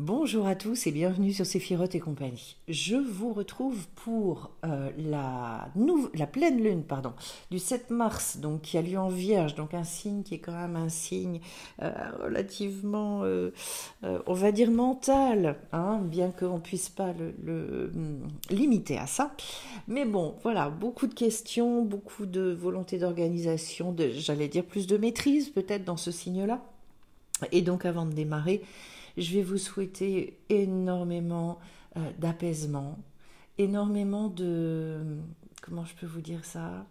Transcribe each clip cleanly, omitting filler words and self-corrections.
Bonjour à tous et bienvenue sur Séphiroth et compagnie. Je vous retrouve pour la pleine lune du 7 mars, donc qui a lieu en Vierge, donc un signe qui est quand même un signe relativement, on va dire mental, hein, bien qu'on ne puisse pas le limiter à ça. Mais bon, voilà, beaucoup de questions, beaucoup de volonté d'organisation, j'allais dire plus de maîtrise peut-être dans ce signe-là. Et donc avant de démarrer, je vais vous souhaiter énormément d'apaisement, énormément de... Comment je peux vous dire ça?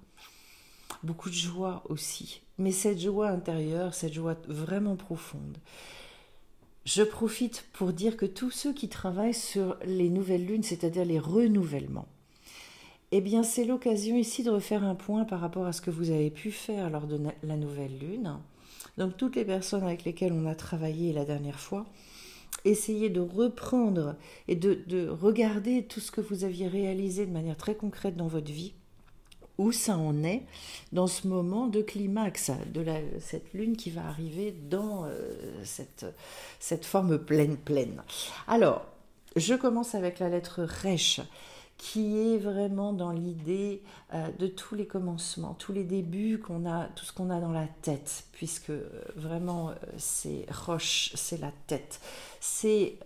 Beaucoup de joie aussi. Mais cette joie intérieure, cette joie vraiment profonde. Je profite pour dire que tous ceux qui travaillent sur les nouvelles lunes, c'est-à-dire les renouvellements, eh bien c'est l'occasion ici de refaire un point par rapport à ce que vous avez pu faire lors de la nouvelle lune. Donc toutes les personnes avec lesquelles on a travaillé la dernière fois, essayez de reprendre et de regarder tout ce que vous aviez réalisé de manière très concrète dans votre vie, où ça en est dans ce moment de climax de cette lune qui va arriver dans cette forme pleine. Alors, je commence avec la lettre Resh, qui est vraiment dans l'idée de tous les commencements, tous les débuts qu'on a, tout ce qu'on a dans la tête, puisque vraiment c'est Roche, c'est la tête. C'est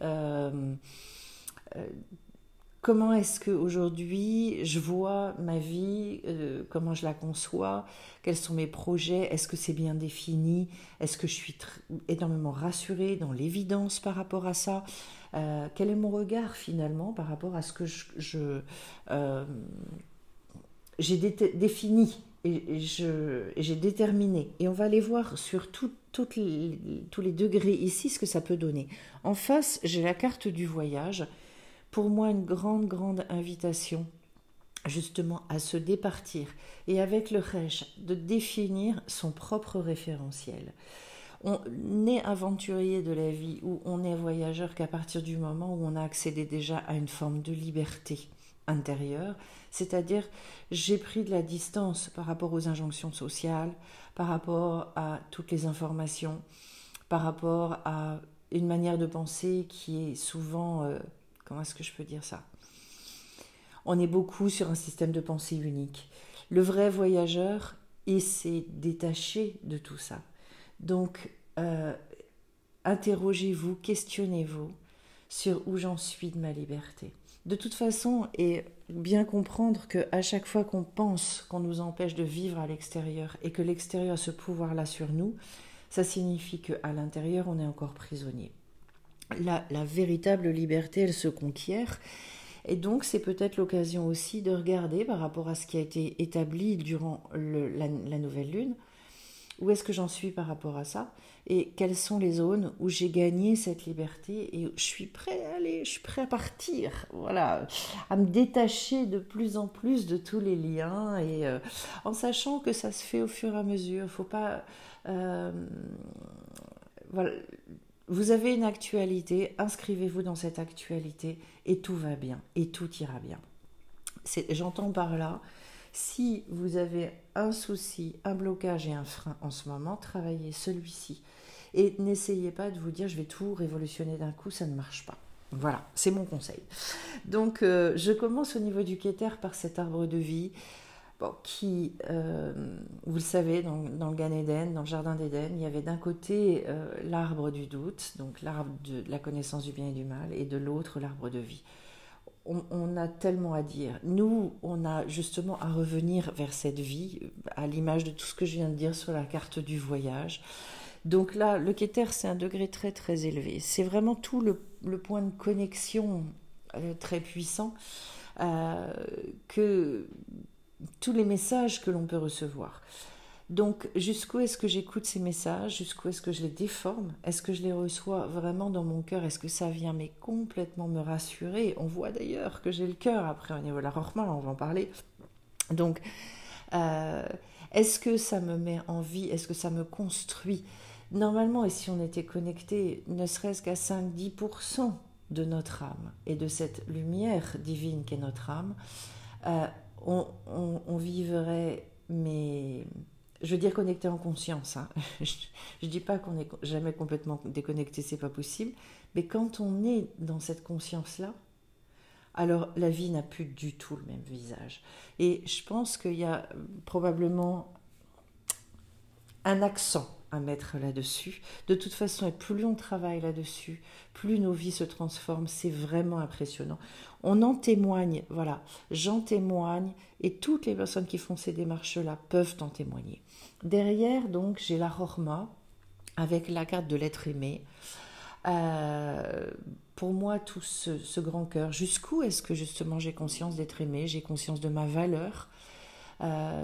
comment est-ce qu'aujourd'hui je vois ma vie, comment je la conçois, quels sont mes projets, est-ce que c'est bien défini, est-ce que je suis énormément rassurée dans l'évidence par rapport à ça, quel est mon regard finalement par rapport à ce que j'ai défini et j'ai déterminé. Et on va aller voir sur tous les degrés ici ce que ça peut donner. En face, j'ai la carte du voyage. Pour moi, une grande invitation justement à se départir et avec le Resh de définir son propre référentiel. On est aventurier de la vie ou on est voyageur qu'à partir du moment où on a accédé déjà à une forme de liberté intérieure, c'est-à-dire j'ai pris de la distance par rapport aux injonctions sociales, par rapport à toutes les informations, par rapport à une manière de penser qui est souvent, comment est-ce que je peux dire ça? On est beaucoup sur un système de pensée unique. Le vrai voyageur, il s'est détaché de tout ça. Donc, interrogez-vous, questionnez-vous sur où j'en suis de ma liberté. De toute façon, et bien comprendre qu'à chaque fois qu'on pense qu'on nous empêche de vivre à l'extérieur et que l'extérieur a ce pouvoir-là sur nous, ça signifie qu'à l'intérieur, on est encore prisonnier. La véritable liberté, elle se conquiert. Et donc, c'est peut-être l'occasion aussi de regarder par rapport à ce qui a été établi durant la nouvelle lune, où est-ce que j'en suis par rapport à ça et quelles sont les zones où j'ai gagné cette liberté et où je suis prêt à aller, je suis prêt à partir, voilà, à me détacher de plus en plus de tous les liens et en sachant que ça se fait au fur et à mesure. Faut pas, voilà. Vous avez une actualité, inscrivez-vous dans cette actualité et tout va bien et tout ira bien. J'entends par là, si vous avez un souci, un blocage et un frein en ce moment, travaillez celui-ci. Et n'essayez pas de vous dire je vais tout révolutionner d'un coup, ça ne marche pas. Voilà, c'est mon conseil. Donc, je commence au niveau du Keter par cet arbre de vie qui, vous le savez, dans le Gan Eden, dans le Jardin d'Éden, il y avait d'un côté l'arbre du doute, donc l'arbre de la connaissance du bien et du mal, et de l'autre l'arbre de vie. On a tellement à dire. Nous, on a justement à revenir vers cette vie, à l'image de tout ce que je viens de dire sur la carte du voyage. Donc là, le Keter, c'est un degré très élevé. C'est vraiment tout le point de connexion très puissant que tous les messages que l'on peut recevoir. Donc, jusqu'où est-ce que j'écoute ces messages? Jusqu'où est-ce que je les déforme? Est-ce que je les reçois vraiment dans mon cœur? Est-ce que ça vient mais complètement me rassurer? On voit d'ailleurs que j'ai le cœur après au niveau de la Rochma, on va en parler. Donc, est-ce que ça me met en vie? Est-ce que ça me construit? Normalement, et si on était connecté, ne serait-ce qu'à 5-10% de notre âme et de cette lumière divine qu'est notre âme, on vivrait, mais je veux dire connecté en conscience. Hein. Je dis pas qu'on est jamais complètement déconnecté, c'est pas possible, Mais quand on est dans cette conscience-là, alors la vie n'a plus du tout le même visage. Et je pense qu'il y a probablement un accent à mettre là-dessus. De toute façon, et plus on travaille là-dessus, plus nos vies se transforment. C'est vraiment impressionnant. On en témoigne, voilà, j'en témoigne, et toutes les personnes qui font ces démarches-là peuvent en témoigner. Derrière, donc, j'ai la Rorma, avec la carte de l'être aimé. Pour moi, tout ce grand cœur, jusqu'où est-ce que justement j'ai conscience d'être aimé, j'ai conscience de ma valeur,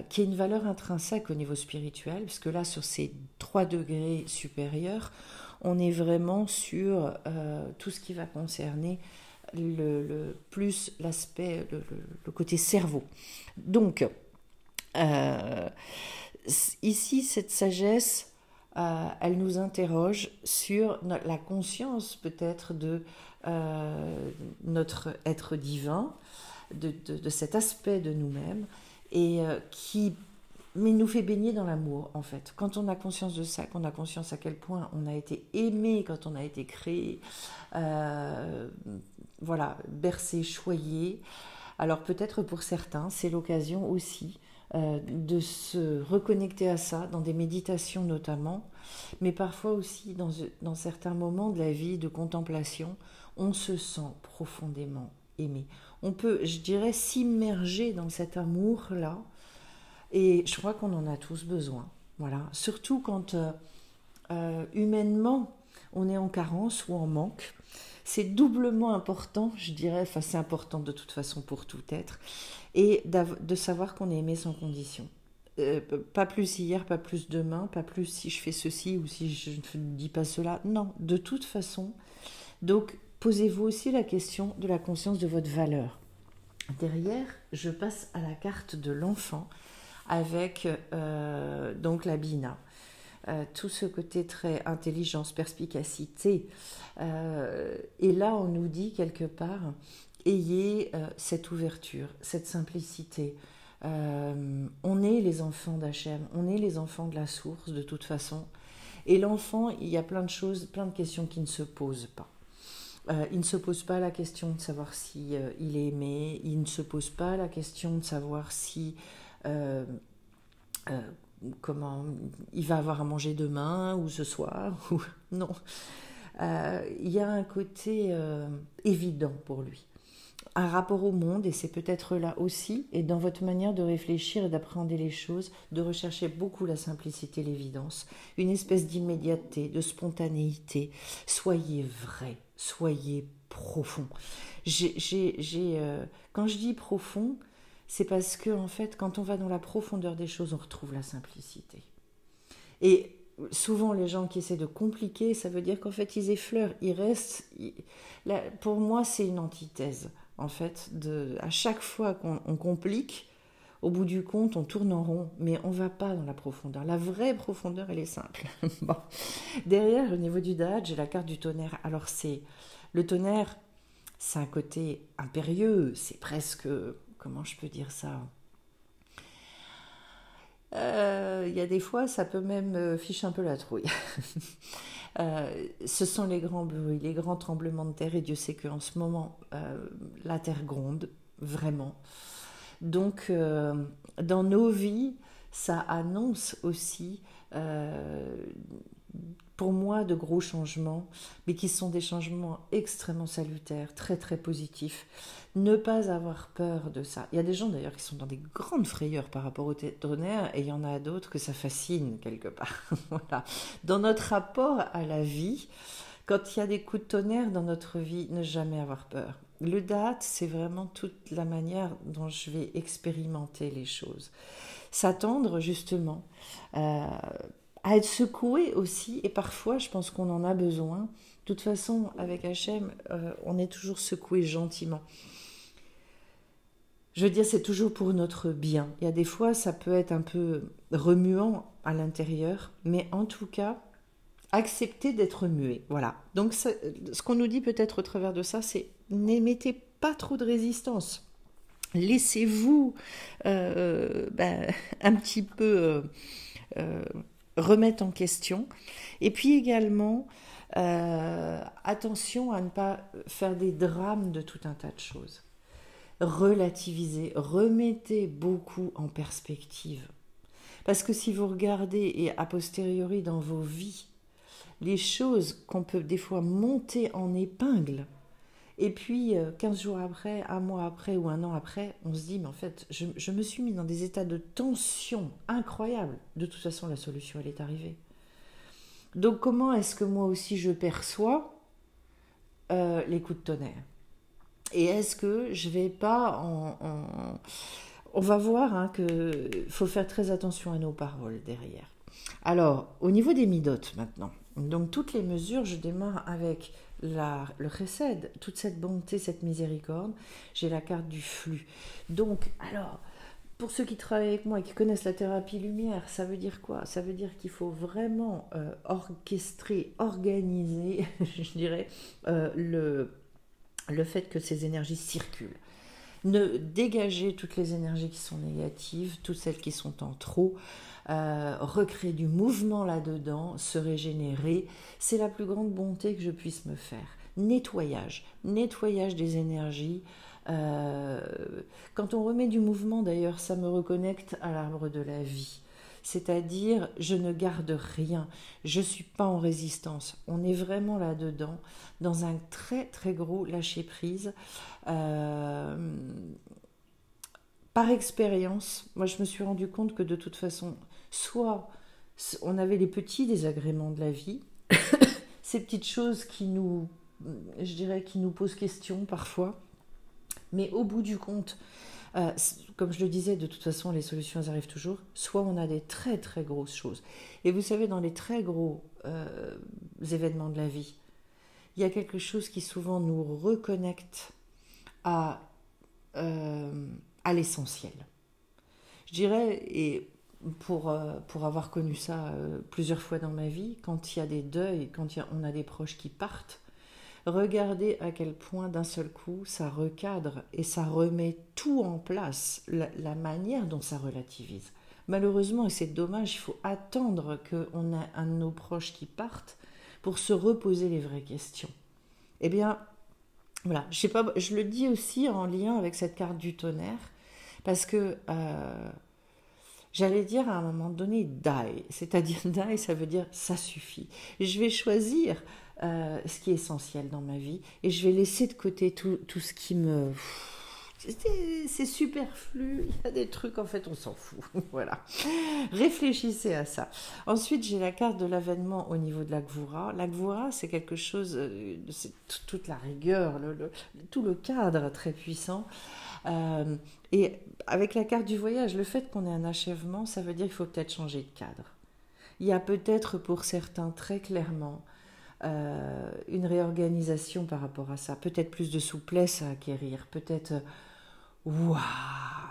qui est une valeur intrinsèque au niveau spirituel, puisque là, sur ces 3 degrés supérieurs, on est vraiment sur tout ce qui va concerner plus l'aspect, le côté cerveau. Donc, ici, cette sagesse, elle nous interroge sur la conscience peut-être de notre être divin, de cet aspect de nous-mêmes, et qui nous fait baigner dans l'amour, en fait. Quand on a conscience de ça, qu'on a conscience à quel point on a été aimé quand on a été créé, voilà, bercé, choyé. Alors peut-être pour certains, c'est l'occasion aussi de se reconnecter à ça, dans des méditations notamment, mais parfois aussi dans certains moments de la vie de contemplation, on se sent profondément aimé. On peut, je dirais, s'immerger dans cet amour-là, et je crois qu'on en a tous besoin. Voilà. Surtout quand humainement, on est en carence ou en manque. C'est doublement important, je dirais, enfin c'est important de toute façon pour tout être, et de savoir qu'on est aimé sans condition. Pas plus hier, pas plus demain, pas plus si je fais ceci ou si je ne dis pas cela. Non, de toute façon. Donc, posez-vous aussi la question de la conscience de votre valeur. Derrière, je passe à la carte de l'enfant avec donc la Bina. Tout ce côté très intelligence, perspicacité. Et là, on nous dit quelque part, ayez cette ouverture, cette simplicité. On est les enfants d'Hachem, on est les enfants de la source de toute façon. Et l'enfant, il y a plein de choses, plein de questions qui ne se posent pas. Il ne se pose pas la question de savoir si il est aimé, il ne se pose pas la question de savoir si comment il va avoir à manger demain ou ce soir. Ou... Non. Il y a un côté évident pour lui. Un rapport au monde, et c'est peut-être là aussi, et dans votre manière de réfléchir et d'appréhender les choses, de rechercher beaucoup la simplicité, l'évidence, une espèce d'immédiateté, de spontanéité. Soyez vrai, soyez profond. Quand je dis profond, c'est parce que en fait, quand on va dans la profondeur des choses, on retrouve la simplicité. Et souvent, les gens qui essaient de compliquer, ça veut dire qu'en fait, ils effleurent, ils restent. Pour moi, c'est une antithèse. En fait, à chaque fois qu'on complique, au bout du compte, on tourne en rond, mais on ne va pas dans la profondeur. La vraie profondeur, elle est simple. Bon. Derrière, au niveau du Dahad, j'ai la carte du tonnerre. Alors, le tonnerre, c'est un côté impérieux, c'est presque, comment je peux dire ça ? Il y a des fois, ça peut même ficher un peu la trouille. Ce sont les grands bruits, les grands tremblements de terre, et Dieu sait qu'en ce moment, la terre gronde, vraiment. Donc, dans nos vies, ça annonce aussi, pour moi, de gros changements, mais qui sont des changements extrêmement salutaires, très très positifs. Ne pas avoir peur de ça. Il y a des gens d'ailleurs qui sont dans des grandes frayeurs par rapport au tonnerre, et il y en a d'autres que ça fascine quelque part. Voilà. Dans notre rapport à la vie, quand il y a des coups de tonnerre dans notre vie, ne jamais avoir peur. Le Dahad, c'est vraiment toute la manière dont je vais expérimenter les choses. S'attendre justement à être secoué aussi, et parfois je pense qu'on en a besoin. De toute façon, avec Hachem, on est toujours secoué gentiment. Je veux dire, c'est toujours pour notre bien. Il y a des fois, ça peut être un peu remuant à l'intérieur, mais en tout cas, accepter d'être muet. Voilà. Donc, ce qu'on nous dit peut-être au travers de ça, c'est n'émettez pas trop de résistance. Laissez-vous un petit peu remettre en question. Et puis également, Attention à ne pas faire des drames de tout un tas de choses. Relativisez, remettez beaucoup en perspective. Parce que si vous regardez et a posteriori dans vos vies, les choses qu'on peut des fois monter en épingle, et puis 15 jours après, un mois après ou un an après, on se dit, mais en fait, je me suis mis dans des états de tension incroyables. De toute façon, la solution, elle est arrivée. Donc comment est-ce que moi aussi je perçois les coups de tonnerre? Et est-ce que je vais pas On va voir hein, qu'il faut faire très attention à nos paroles derrière. Alors, au niveau des midotes maintenant, donc toutes les mesures, je démarre avec le chesed, toute cette bonté, cette miséricorde. J'ai la carte du flux. Donc, alors, pour ceux qui travaillent avec moi et qui connaissent la thérapie lumière, ça veut dire quoi? Ça veut dire qu'il faut vraiment orchestrer, organiser, je dirais, le fait que ces énergies circulent. Ne dégager toutes les énergies qui sont négatives, toutes celles qui sont en trop, recréer du mouvement là-dedans, se régénérer, c'est la plus grande bonté que je puisse me faire. Nettoyage des énergies. Quand on remet du mouvement, d'ailleurs, ça me reconnecte à l'arbre de la vie. C'est-à-dire, je ne garde rien, je ne suis pas en résistance. On est vraiment là-dedans, dans un très très gros lâcher-prise. Par expérience, moi je me suis rendu compte que de toute façon, soit on avait les petits désagréments de la vie, ces petites choses qui nous, je dirais, qui nous posent question parfois, mais au bout du compte, comme je le disais, de toute façon, les solutions, elles arrivent toujours. Soit on a des très très grosses choses. Et vous savez, dans les très gros événements de la vie, il y a quelque chose qui souvent nous reconnecte à l'essentiel. Je dirais, et pour avoir connu ça plusieurs fois dans ma vie, quand il y a des deuils, on a des proches qui partent, regardez à quel point d'un seul coup ça recadre et ça remet tout en place, la manière dont ça relativise. Malheureusement, et c'est dommage, il faut attendre qu'on ait un de nos proches qui parte pour se reposer les vraies questions. Eh bien, voilà, je sais pas, je le dis aussi en lien avec cette carte du tonnerre, parce que j'allais dire à un moment donné die, c'est-à-dire die, ça veut dire ça suffit. Je vais choisir ce qui est essentiel dans ma vie et je vais laisser de côté tout ce qui me... C'est superflu, il y a des trucs, en fait, on s'en fout. Voilà. Réfléchissez à ça. Ensuite, j'ai la carte de l'avènement au niveau de la Gvura. La Gvura, c'est quelque chose, c'est toute la rigueur, tout le cadre très puissant. Et avec la carte du voyage, le fait qu'on ait un achèvement, ça veut dire qu'il faut peut-être changer de cadre. Il y a peut-être pour certains très clairement une réorganisation par rapport à ça, peut-être plus de souplesse à acquérir, peut-être waouh,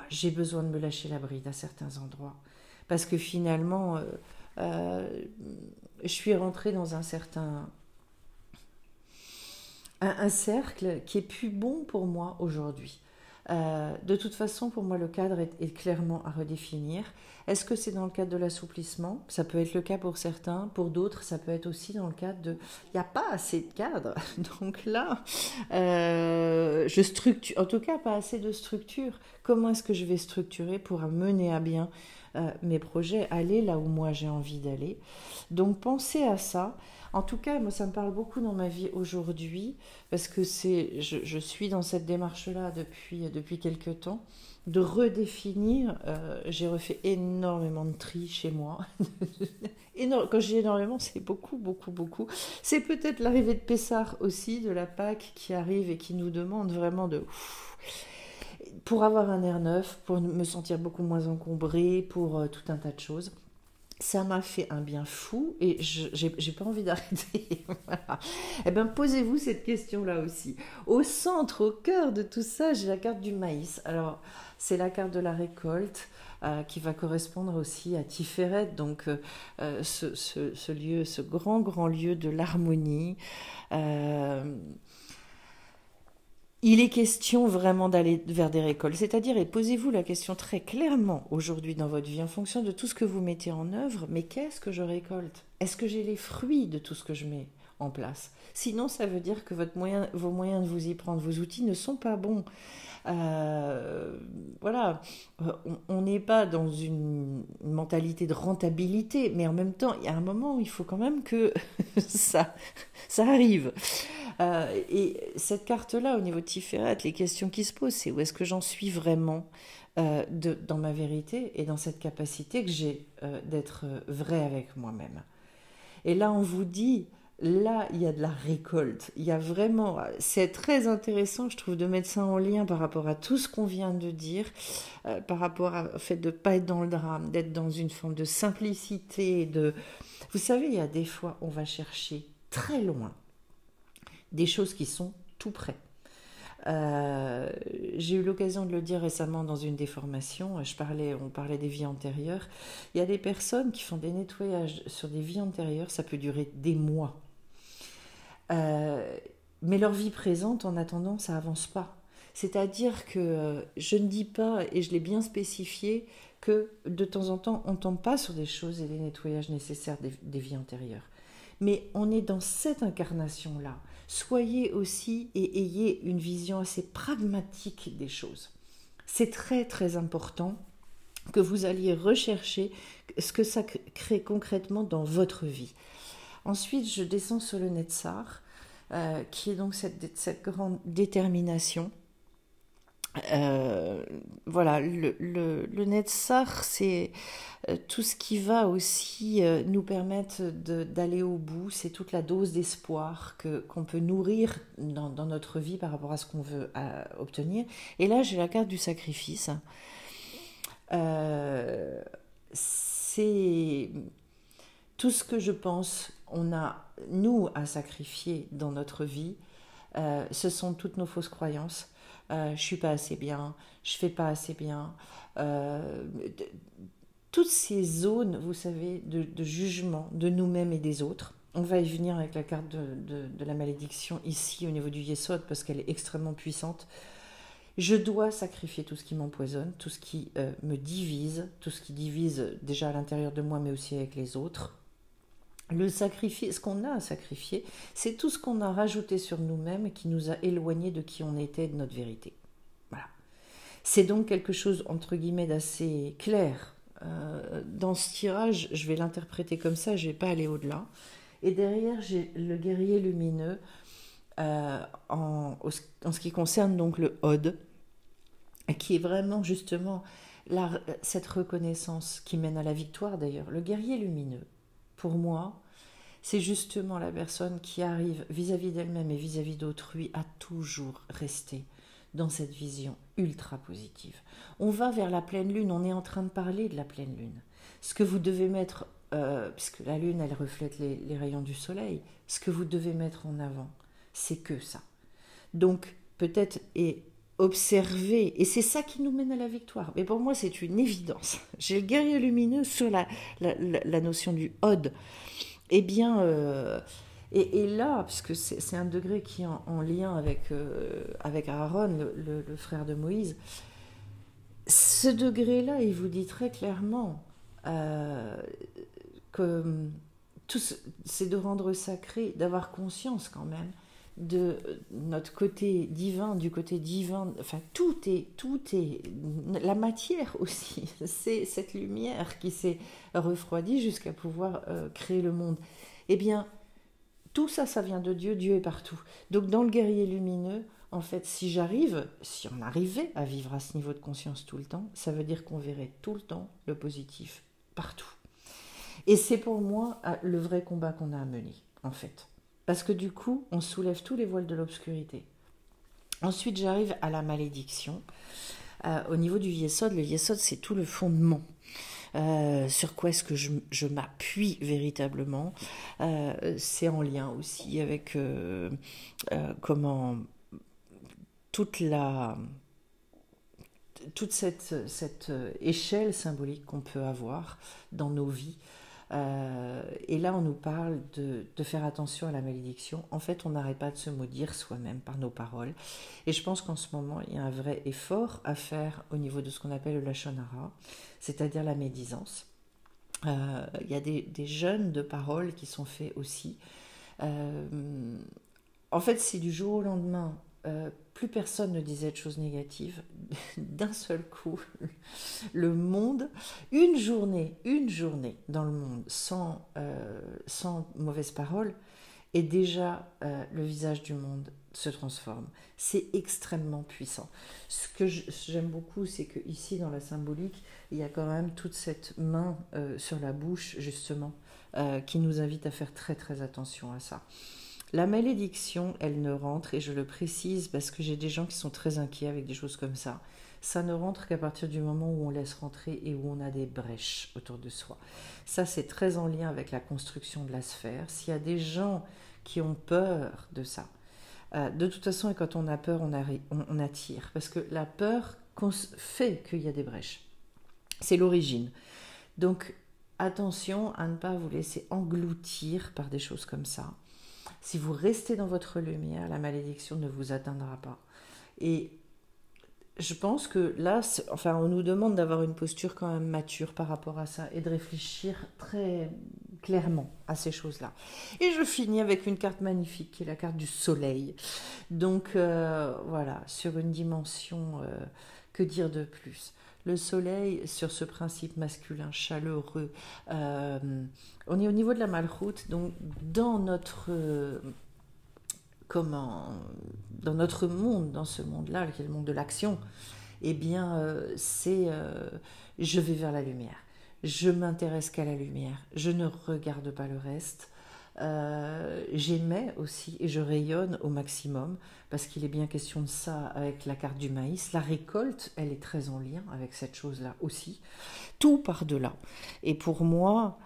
j'ai besoin de me lâcher la bride à certains endroits, parce que finalement je suis rentrée dans un certain un cercle qui est plus bon pour moi aujourd'hui. De toute façon, pour moi, le cadre est clairement à redéfinir. Est-ce que c'est dans le cadre de l'assouplissement? Ça peut être le cas pour certains. Pour d'autres, ça peut être aussi dans le cadre de... Il n'y a pas assez de cadre. Donc là, je structure... En tout cas, pas assez de structure. Comment est-ce que je vais structurer pour mener à bien mes projets, aller là où moi j'ai envie d'aller? Donc, pensez à ça. En tout cas, moi, ça me parle beaucoup dans ma vie aujourd'hui, parce que je suis dans cette démarche-là depuis quelques temps, de redéfinir. J'ai refait énormément de tri chez moi. Quand je dis énormément, c'est beaucoup, beaucoup, beaucoup. C'est peut-être l'arrivée de Pessah aussi, de la Pâque qui arrive et qui nous demande vraiment pour avoir un air neuf, pour me sentir beaucoup moins encombrée, pour tout un tas de choses. Ça m'a fait un bien fou et j'ai pas envie d'arrêter. Voilà. Eh bien, posez-vous cette question-là aussi. Au centre, au cœur de tout ça, j'ai la carte du maïs. Alors, c'est la carte de la récolte qui va correspondre aussi à Tiferet, donc ce lieu, ce grand, grand lieu de l'harmonie. Il est question vraiment d'aller vers des récoltes, c'est-à-dire, et posez-vous la question très clairement aujourd'hui dans votre vie, en fonction de tout ce que vous mettez en œuvre, mais qu'est-ce que je récolte? Est-ce que j'ai les fruits de tout ce que je mets en place. Sinon, ça veut dire que vos moyens de vous y prendre, vos outils ne sont pas bons. Euh, voilà, on n'est pas dans une mentalité de rentabilité, mais en même temps, il y a un moment où il faut quand même que ça, ça arrive. Et cette carte-là, au niveau de Tiferet, les questions qui se posent, c'est où est-ce que j'en suis vraiment dans ma vérité et dans cette capacité que j'ai d'être vrai avec moi-même. Et là, on vous dit, là, il y a de la récolte. Il y a vraiment, c'est très intéressant, je trouve, de mettre ça en lien par rapport à tout ce qu'on vient de dire, par rapport au fait de ne pas être dans le drame, d'être dans une forme de simplicité. Vous savez, il y a des fois, on va chercher très loin des choses qui sont tout près. Euh, j'ai eu l'occasion de le dire récemment dans une des formations. On parlait des vies antérieures. Il y a des personnes qui font des nettoyages sur des vies antérieures, ça peut durer des mois. Euh, mais leur vie présente, en attendant, ça avance pas. C'est-à-dire que je ne dis pas, et je l'ai bien spécifié, que de temps en temps, on ne tombe pas sur des choses et des nettoyages nécessaires des vies antérieures. Mais on est dans cette incarnation-là. Soyez aussi et ayez une vision assez pragmatique des choses. C'est très très important que vous alliez rechercher ce que ça crée concrètement dans votre vie. Ensuite, je descends sur le Netzar, qui est donc cette grande détermination. Voilà, le Netzar, c'est tout ce qui va aussi nous permettre d'aller au bout, c'est toute la dose d'espoir qu'on peut nourrir dans notre vie par rapport à ce qu'on veut obtenir. Et là, j'ai la carte du sacrifice. Euh, c'est tout ce que je pense on a, nous, à sacrifier dans notre vie. Ce sont toutes nos fausses croyances. Je suis pas assez bien, je fais pas assez bien. Euh, Toutes ces zones, vous savez, de jugement de nous-mêmes et des autres. On va y venir avec la carte de la malédiction ici au niveau du Yesod parce qu'elle est extrêmement puissante. Je dois sacrifier tout ce qui m'empoisonne, tout ce qui me divise, tout ce qui divise déjà à l'intérieur de moi mais aussi avec les autres. Le sacrifier, ce qu'on a à sacrifier, c'est tout ce qu'on a rajouté sur nous-mêmes et qui nous a éloignés de qui on était et de notre vérité. Voilà. C'est donc quelque chose, entre guillemets, d'assez clair. Dans ce tirage, je vais l'interpréter comme ça, je ne vais pas aller au-delà. Et derrière, j'ai le guerrier lumineux en ce qui concerne donc le Hod, qui est vraiment justement cette reconnaissance qui mène à la victoire d'ailleurs. Le guerrier lumineux, pour moi, c'est justement la personne qui arrive vis-à-vis d'elle-même et vis-à-vis d'autrui à toujours rester dans cette vision ultra positive. On va vers la pleine lune, on est en train de parler de la pleine lune. Ce que vous devez mettre, puisque la lune, elle reflète les rayons du soleil, ce que vous devez mettre en avant, c'est que ça. Donc, peut-être, et observer, et c'est ça qui nous mène à la victoire. Mais pour moi, c'est une évidence. J'ai le guerrier lumineux sur la notion du Hod. Eh bien, et là, puisque c'est un degré qui est en lien avec Aaron, le frère de Moïse, ce degré-là, il vous dit très clairement que c'est de rendre sacré, d'avoir conscience quand même de notre côté divin, du côté divin, enfin tout est la matière aussi, c'est cette lumière qui s'est refroidie jusqu'à pouvoir créer le monde. Eh bien, tout ça, ça vient de Dieu, Dieu est partout. Donc dans le guerrier lumineux, en fait, si on arrivait à vivre à ce niveau de conscience tout le temps, ça veut dire qu'on verrait tout le temps le positif partout. Et c'est pour moi le vrai combat qu'on a à mener, en fait. Parce que du coup, on soulève tous les voiles de l'obscurité. Ensuite, j'arrive à la malédiction. Au niveau du Yesod, le Yesod, c'est tout le fondement. Sur quoi est-ce que je m'appuie véritablement. C'est en lien aussi avec comment toute cette échelle symbolique qu'on peut avoir dans nos vies. Et là, on nous parle de faire attention à la malédiction. En fait, on n'arrête pas de se maudire soi-même par nos paroles. Et je pense qu'en ce moment, il y a un vrai effort à faire au niveau de ce qu'on appelle le Lashon Hara, c'est-à-dire la médisance. Il y a des jeûnes de paroles qui sont faits aussi Euh, En fait, si du jour au lendemain, plus personne ne disait de choses négatives, d'un seul coup, le monde, une journée dans le monde sans mauvaise parole, et déjà le visage du monde se transforme. C'est extrêmement puissant. Ce que j'aime beaucoup, c'est que ici dans la symbolique, il y a quand même toute cette main sur la bouche, justement, qui nous invite à faire très très attention à ça. La malédiction, elle ne rentre, et je le précise parce que j'ai des gens qui sont très inquiets avec des choses comme ça ne rentre qu'à partir du moment où on laisse rentrer et où on a des brèches autour de soi. Ça, c'est très en lien avec la construction de la sphère. S'il y a des gens qui ont peur de ça, de toute façon, et quand on a peur, on attire, parce que la peur fait qu'il y a des brèches. C'est l'origine. Donc, attention à ne pas vous laisser engloutir par des choses comme ça. Si vous restez dans votre lumière, la malédiction ne vous atteindra pas. Et je pense que là, enfin, on nous demande d'avoir une posture quand même mature par rapport à ça et de réfléchir très clairement à ces choses-là. Et je finis avec une carte magnifique qui est la carte du soleil. Donc voilà, sur une dimension, que dire de plus? Le soleil, sur ce principe masculin chaleureux, euh, on est au niveau de la malchoute, donc dans notre comment, dans notre monde, dans ce monde-là, qui est le monde de l'action, eh bien, je vais vers la lumière. Je m'intéresse qu'à la lumière. Je ne regarde pas le reste. J'émets aussi et je rayonne au maximum parce qu'il est bien question de ça avec la carte du maïs. La récolte, elle est très en lien avec cette chose-là aussi. Tout par-delà. Et pour moi,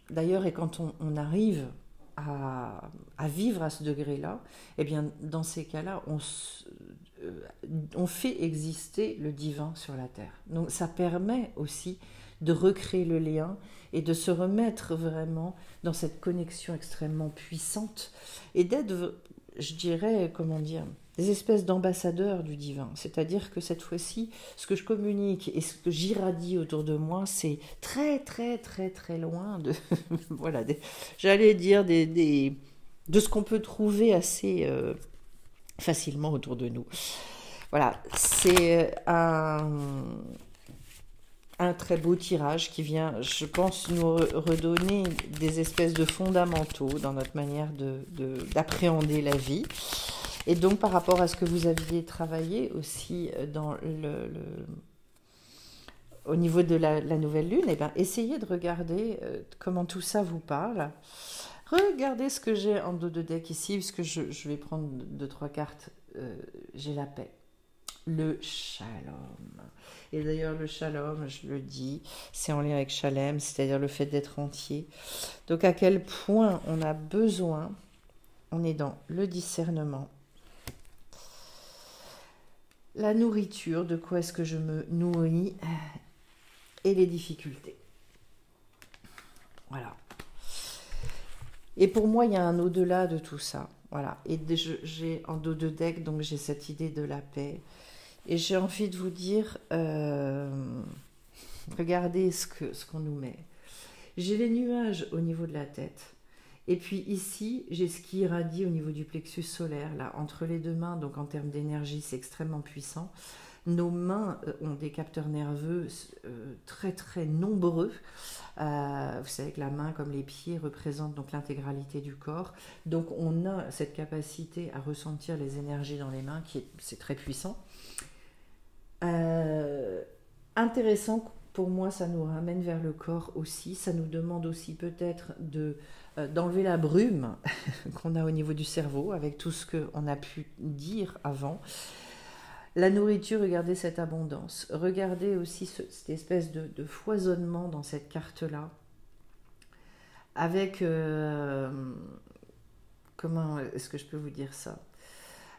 d'ailleurs, et quand on arrive à vivre à ce degré-là, eh bien, dans ces cas-là, on fait exister le divin sur la terre. Donc, ça permet aussi de recréer le lien et de se remettre vraiment dans cette connexion extrêmement puissante et d'être, je dirais, comment dire, des espèces d'ambassadeurs du divin. C'est-à-dire que cette fois-ci, ce que je communique et ce que j'irradie autour de moi, c'est très, très, très, très loin de, voilà, j'allais dire, de ce qu'on peut trouver assez facilement autour de nous. Voilà, c'est un très beau tirage qui vient, je pense, nous redonner des espèces de fondamentaux dans notre manière d'appréhender la vie. Et donc, par rapport à ce que vous aviez travaillé aussi au niveau de la nouvelle lune, eh bien, essayez de regarder comment tout ça vous parle. Regardez ce que j'ai en dos de deck ici, puisque je vais prendre 2-3 cartes. J'ai la paix. Le shalom. Et d'ailleurs, le shalom, je le dis, c'est en lien avec shalem, c'est-à-dire le fait d'être entier. Donc, à quel point on a besoin, on est dans le discernement, la nourriture, de quoi est-ce que je me nourris, et les difficultés. Voilà. Et pour moi, il y a un au-delà de tout ça. Voilà. Et j'ai en dos de deck, donc j'ai cette idée de la paix. Et j'ai envie de vous dire, regardez ce qu'on nous met. J'ai les nuages au niveau de la tête. Et puis ici, j'ai ce qui irradie au niveau du plexus solaire, là, entre les deux mains. Donc en termes d'énergie, c'est extrêmement puissant. Nos mains ont des capteurs nerveux très très nombreux. Vous savez que la main, comme les pieds, représente donc l'intégralité du corps. Donc on a cette capacité à ressentir les énergies dans les mains, c'est très puissant. Intéressant pour moi, ça nous ramène vers le corps aussi. Ça nous demande aussi peut-être d'enlever la brume qu'on a au niveau du cerveau avec tout ce qu'on a pu dire avant. La nourriture, regardez cette abondance. Regardez aussi cette espèce de foisonnement dans cette carte-là. Avec, comment est-ce que je peux vous dire ça,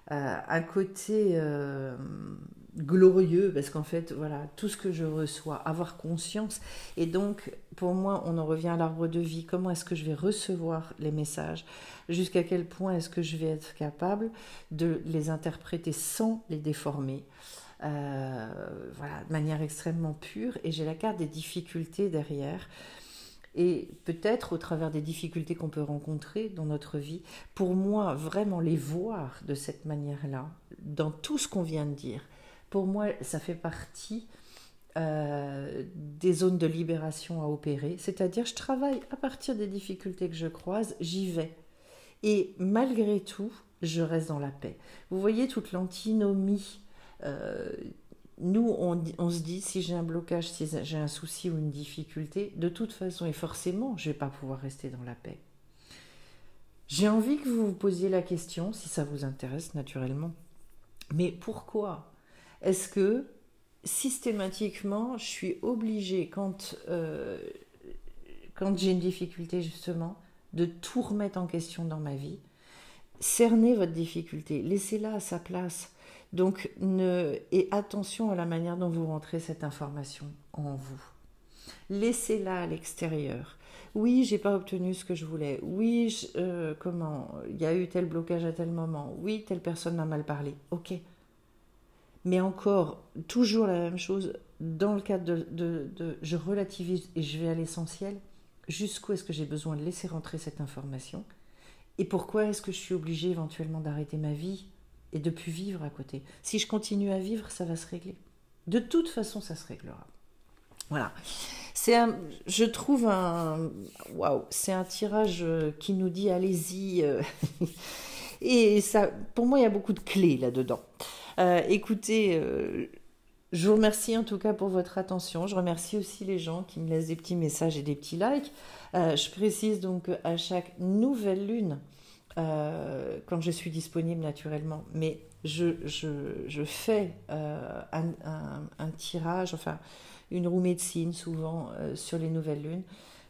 un côté glorieux, parce qu'en fait, voilà, tout ce que je reçois, avoir conscience. Et donc, pour moi, on en revient à l'arbre de vie. Comment est-ce que je vais recevoir les messages? Jusqu'à quel point est-ce que je vais être capable de les interpréter sans les déformer? Voilà, de manière extrêmement pure. Et j'ai la carte des difficultés derrière. et peut-être au travers des difficultés qu'on peut rencontrer dans notre vie, pour moi, vraiment les voir de cette manière-là, dans tout ce qu'on vient de dire, pour moi, ça fait partie des zones de libération à opérer, c'est-à-dire je travaille à partir des difficultés que je croise, j'y vais. Et malgré tout, je reste dans la paix. Vous voyez toute l'antinomie. Nous, on se dit, si j'ai un blocage, si j'ai un souci ou une difficulté, de toute façon et forcément, je ne vais pas pouvoir rester dans la paix. J'ai envie que vous vous posiez la question, si ça vous intéresse naturellement, mais pourquoi est-ce que systématiquement, je suis obligée, quand j'ai une difficulté justement, de tout remettre en question dans ma vie? Cernez votre difficulté, laissez-la à sa place. Donc, et attention à la manière dont vous rentrez cette information en vous. Laissez-la à l'extérieur. Oui, j'ai pas obtenu ce que je voulais. Oui, il y a eu tel blocage à tel moment. Oui, telle personne m'a mal parlé. Ok. Mais encore, toujours la même chose, dans le cadre je relativise et je vais à l'essentiel. Jusqu'où est-ce que j'ai besoin de laisser rentrer cette information? Et pourquoi est-ce que je suis obligée éventuellement d'arrêter ma vie et de ne plus vivre à côté? Si je continue à vivre, ça va se régler. De toute façon, ça se réglera. Voilà. Je trouve c'est un tirage qui nous dit allez-y. Et ça, pour moi, il y a beaucoup de clés là-dedans. Écoutez, je vous remercie en tout cas pour votre attention. Je remercie aussi les gens qui me laissent des petits messages et des petits likes. Je précise donc à chaque nouvelle lune, quand je suis disponible naturellement, mais je fais un tirage, enfin une roue médecine souvent sur les nouvelles lunes,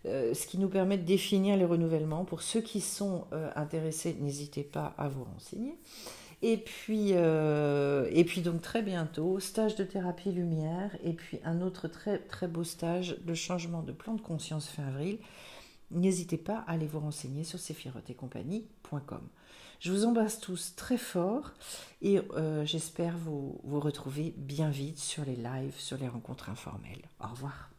ce qui nous permet de définir les renouvellements. Pour ceux qui sont intéressés, n'hésitez pas à vous renseigner. Et puis donc très bientôt, stage de thérapie lumière et puis un autre très, très beau stage de changement de plan de conscience fin avril. N'hésitez pas à aller vous renseigner sur sephirotetcompagnie.com. Je vous embrasse tous très fort et j'espère vous retrouver bien vite sur les lives, sur les rencontres informelles. Au revoir.